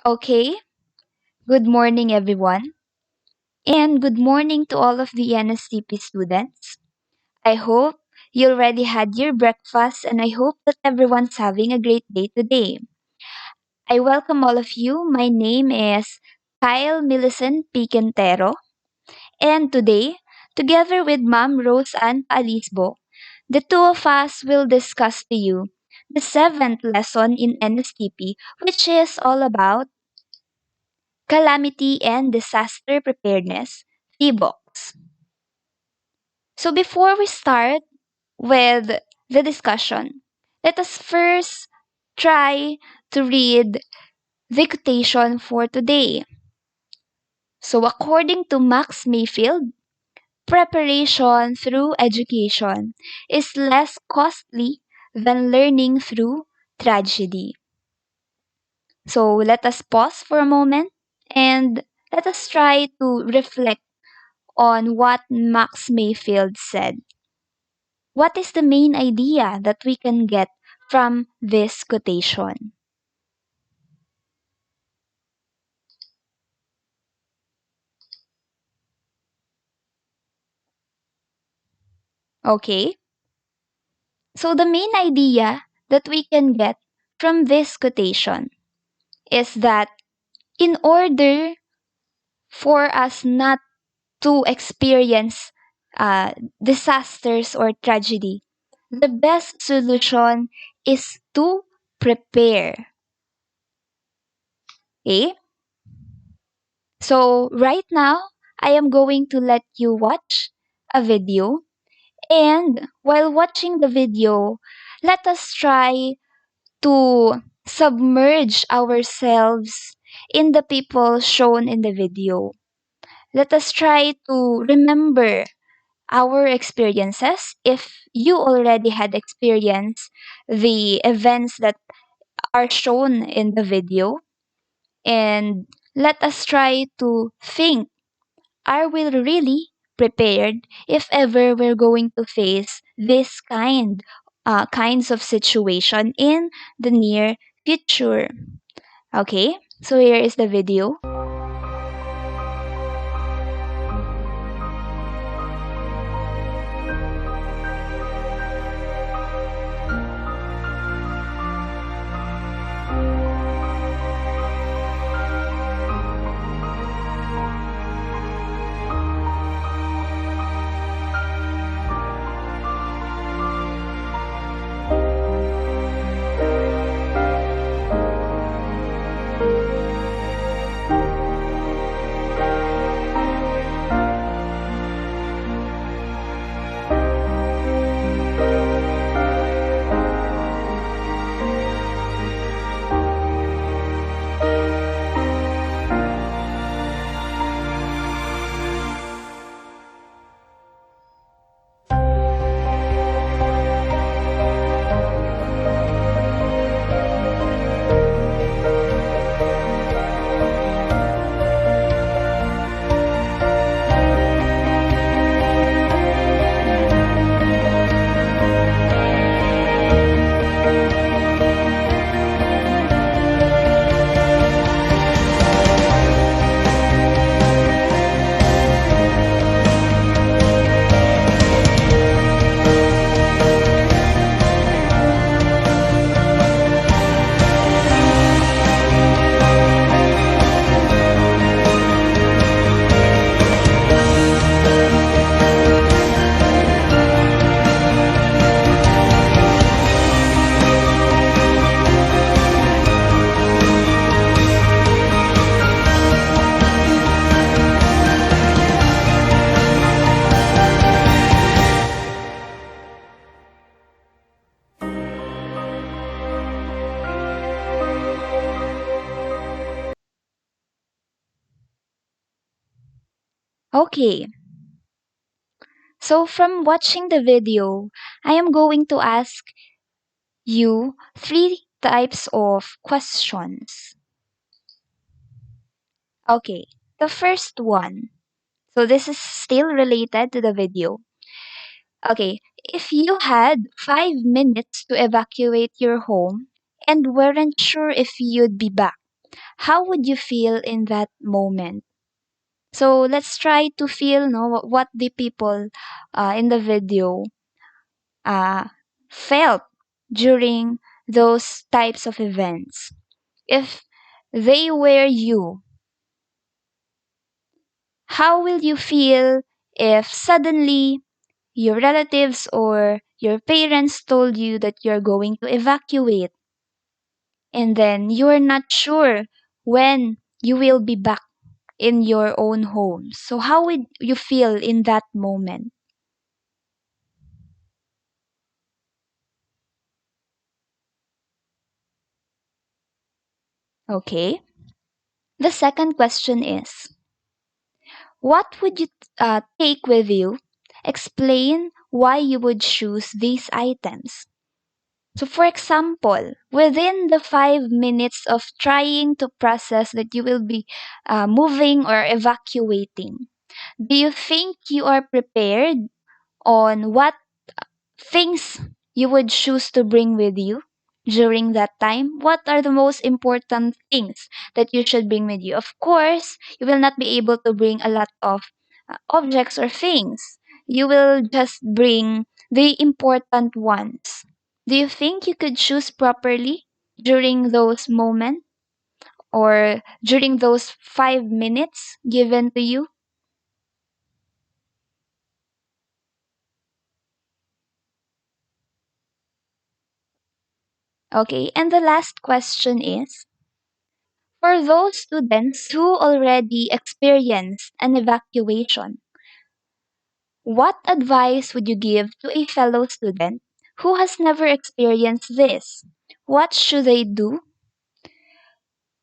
Okay, good morning everyone, and good morning to all of the NSTP students. I hope you already had your breakfast and I hope that everyone's having a great day today. I welcome all of you. My name is Kyle Millicent P. Quintero, and today, together with Ma'am Rose and Pa-alisbo, the two of us will discuss to you the seventh lesson in NSTP, which is all about Calamity and Disaster Preparedness, TBOCs. So before we start with the discussion, let us first try to read the quotation for today. So according to Max Mayfield, preparation through education is less costly than learning through tragedy. So let us pause for a moment and let us try to reflect on what Max Mayfield said. What is the main idea that we can get from this quotation? Okay, so the main idea that we can get from this quotation is that in order for us not to experience disasters or tragedy, the best solution is to prepare. Okay? So, right now, I am going to let you watch a video. And while watching the video, let us try to submerge ourselves in the people shown in the video. Let us try to remember our experiences if you already had experienced the events that are shown in the video. And let us try to think, are we really prepared if ever we're going to face this kinds of situation in the near future? Okay, so here is the video. Okay, so from watching the video, I am going to ask you three types of questions. Okay, the first one. So this is still related to the video. Okay, if you had 5 minutes to evacuate your home and weren't sure if you'd be back, how would you feel in that moment? So let's try to feel no what the people in the video uh, felt during those types of events. If they were you, how will you feel if suddenly your relatives or your parents told you that you're going to evacuate and then you're not sure when you will be back in your own home? So, how would you feel in that moment? Okay. The second question is, what would you take with you? Explain why you would choose these items. So, for example, within the 5 minutes of trying to process that you will be moving or evacuating, do you think you are prepared on what things you would choose to bring with you during that time? What are the most important things that you should bring with you? Of course, you will not be able to bring a lot of objects or things. You will just bring the important ones. Do you think you could choose properly during those moments or during those 5 minutes given to you? Okay, and the last question is, for those students who already experienced an evacuation, what advice would you give to a fellow student who has never experienced this? What should they do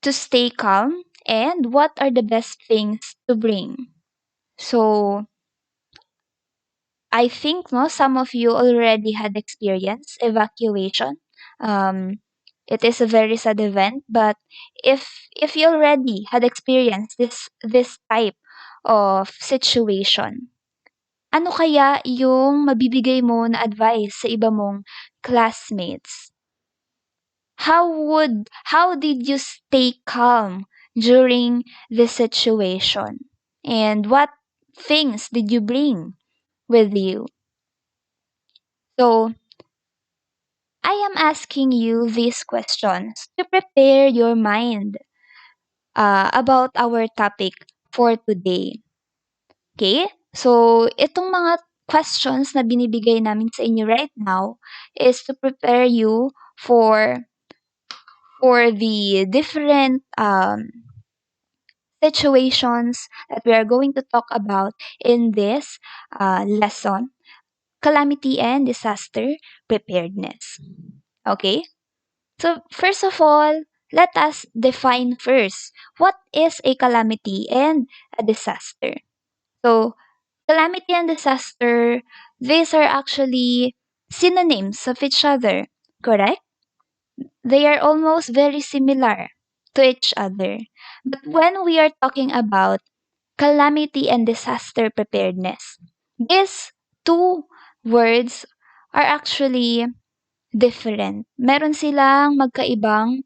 to stay calm, and what are the best things to bring? So, I think no, some of you already had experienced evacuation. Um, it is a very sad event, but if you already had experienced this type of situation, ano kaya yung mabibigay mo na advice sa iba mong classmates? How did you stay calm during the situation? And what things did you bring with you? So, I am asking you these questions to prepare your mind about our topic for today. Okay? So, itong mga questions na binibigay namin sa inyo right now is to prepare you for the different situations that we are going to talk about in this lesson, calamity and disaster preparedness. Okay? So, first of all, let us define first what is a calamity and a disaster. So, calamity and disaster, these are actually synonyms of each other, correct? They are almost very similar to each other. But when we are talking about calamity and disaster preparedness, these two words are actually different. Meron silang magkaibang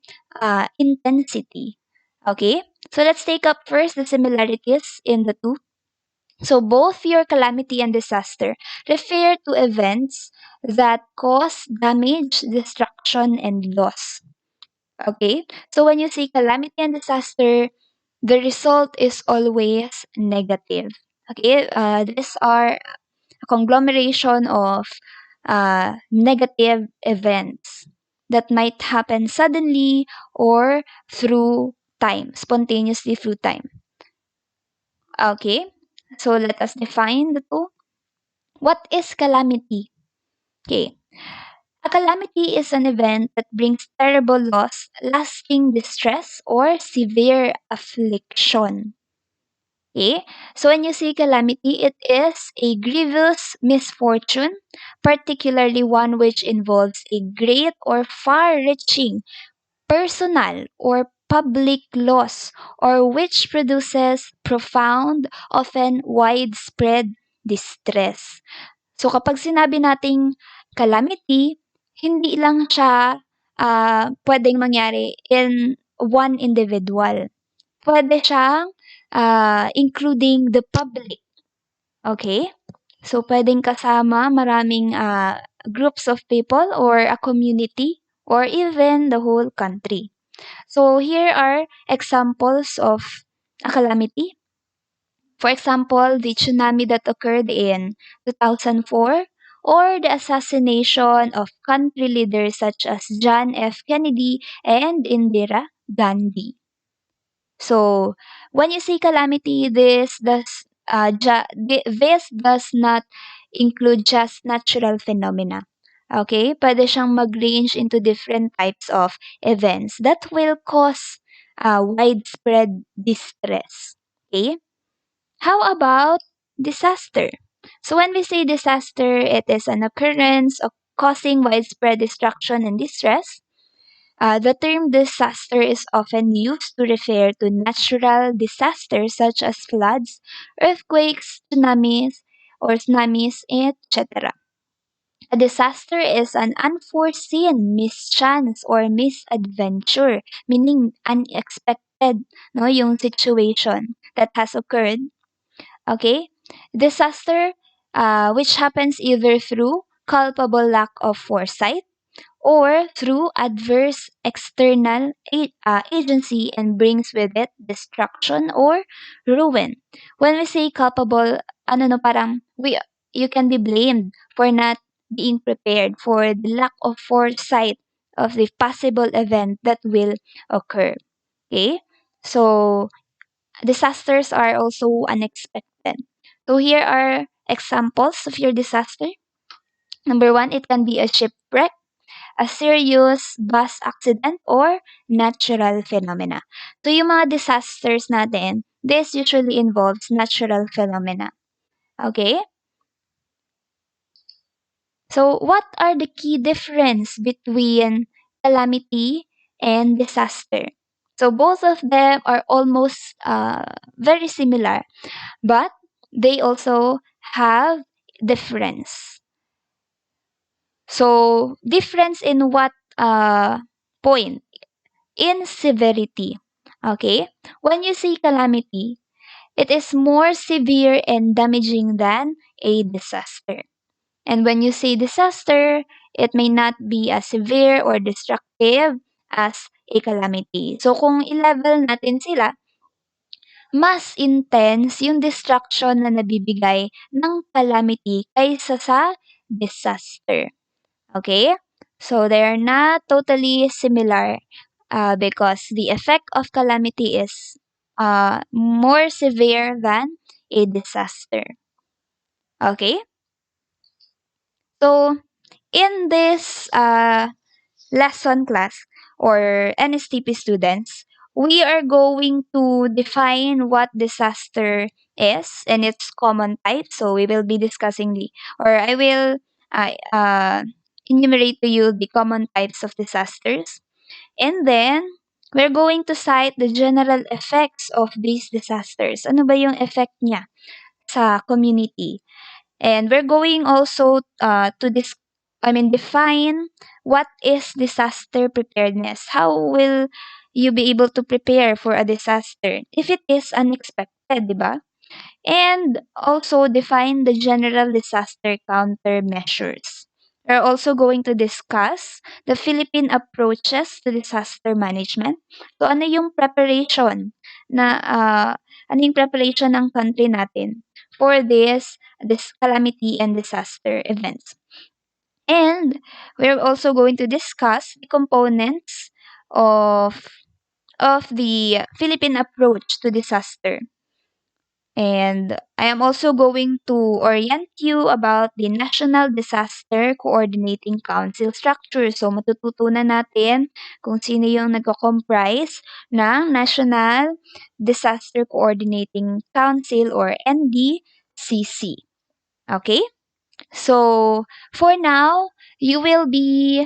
intensity. Okay? So let's take up first the similarities in the two. So both your calamity and disaster refer to events that cause damage, destruction, and loss. Okay? So when you say calamity and disaster, the result is always negative. Okay? These are a conglomeration of negative events that might happen suddenly or through time, spontaneously through time. Okay, so let us define the two. What is calamity? Okay, a calamity is an event that brings terrible loss, lasting distress, or severe affliction. Okay, so when you say calamity, it is a grievous misfortune, particularly one which involves a great or far reaching personal or public loss, or which produces profound, often widespread distress. So kapag sinabi nating calamity, hindi lang siya pwedeng mangyari in one individual. Pwede siyang including the public. Okay? So, pwedeng kasama maraming groups of people or a community or even the whole country. So, here are examples of a calamity. For example, the tsunami that occurred in 2004 or the assassination of country leaders such as John F. Kennedy and Indira Gandhi. So, when you say calamity, this does not include just natural phenomena. Okay? Pwede siyang mag-range into different types of events that will cause widespread distress. Okay? How about disaster? So, when we say disaster, it is an occurrence of causing widespread destruction and distress. The term disaster is often used to refer to natural disasters such as floods, earthquakes, tsunamis, etc. A disaster is an unforeseen mischance or misadventure, meaning unexpected, no, yung situation that has occurred. Okay? Disaster, which happens either through culpable lack of foresight or through adverse external agency and brings with it destruction or ruin. When we say culpable, ano no, parang you can be blamed for not being prepared for the lack of foresight of the possible event that will occur. Okay? So, disasters are also unexpected. So, here are examples of your disaster. Number one, it can be a shipwreck, a serious bus accident, or natural phenomena. So, yung mga disasters natin, this usually involves natural phenomena. Okay? So, what are the key difference between calamity and disaster? So, both of them are almost very similar, but they also have difference. So, difference in what point? In severity. Okay? When you say calamity, it is more severe and damaging than a disaster. And when you say disaster, it may not be as severe or destructive as a calamity. So kung i-level natin sila, mas intense yung destruction na nabibigay ng calamity kaysa sa disaster. Okay? So they are not totally similar because the effect of calamity is more severe than a disaster. Okay? So, in this lesson class or NSTP students, we are going to define what disaster is and its common types. So, we will be discussing I will uh, uh, enumerate to you the common types of disasters. And then, we're going to cite the general effects of these disasters. Ano ba yung effect niya sa community? And we're going also define what is disaster preparedness. How will you be able to prepare for a disaster if it is unexpected, di ba? And also define the general disaster countermeasures. We're also going to discuss the Philippine approaches to disaster management. So ano yung preparation ng country natin for this calamity and disaster events. And we're also going to discuss the components of the Philippine approach to disaster. And I am also going to orient you about the National Disaster Coordinating Council structure. So, matututunan natin kung sino yung nagko-comprise ng National Disaster Coordinating Council or NDCC. Okay? So, for now, you will be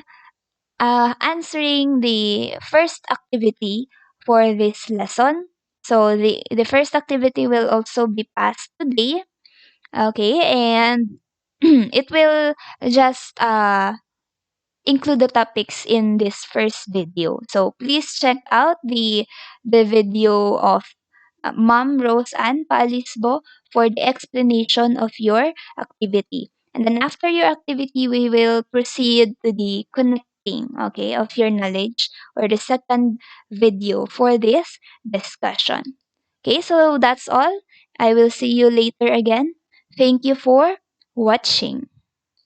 answering the first activity for this lesson. So the first activity will also be passed today. Okay, and it will just include the topics in this first video. So please check out the video of Mom Rose and Pa-alisbo for the explanation of your activity. And then after your activity, we will proceed to the connecting, okay, of your knowledge, or the second video for this discussion. Okay, so that's all. I will see you later again. Thank you for watching.